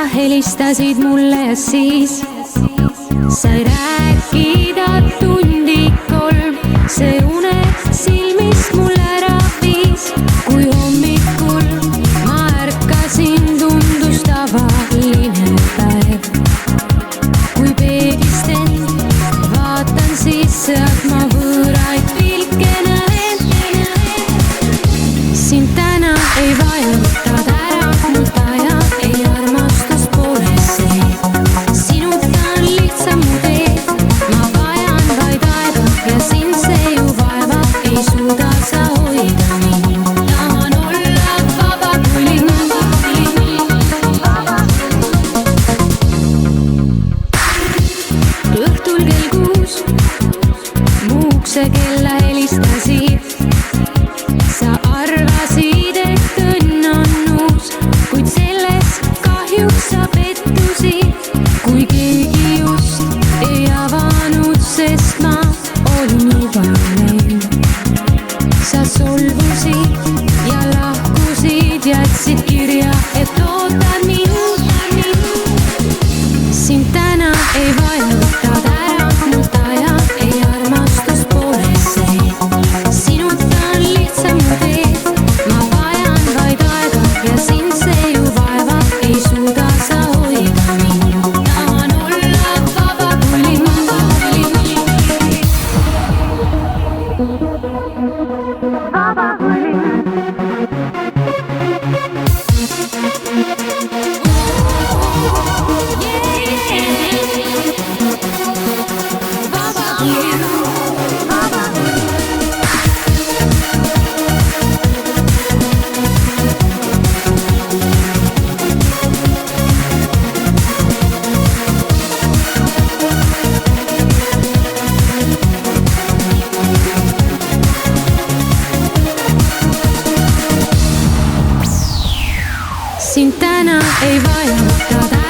sa helistasid mulle ja siis sai rääkida tundi 3. See unes silmis mul ära viis, kui hommikul ma ärkasin, tundus tavaline päev. Kui peeglist end vaatan sisse, et ma võõraid pilke näen. Sind täna ei vajutad ära, mu taja ei armastust pole see. Sinuta on lihtsam mu teed, ma vajan vaid aega ja sind see ju vaevab, ei suuda sa hoida mind. Tahan olla vaba kui lind. Õhtul kell 6 mu ukse kella helistasid. Sa arvasid, et õnn on uus, kuid selles kahjuks sa pettusid. Kui keegi just ei avanud, sest ma olin juba läinud. Sa solvusid ja lahkusid, jätsid kirja, et ootad mind. Sind täna ei vajutad ära, mu taja ei armastust pole see. Sinuta on lihtsam mu teed, ma vajan vaid aega ja sind see ju vaevab, ei suuda sa hoida mind. Tahan olla vaba kui lind. Vaba kui lind. Sind täna ei vajuta.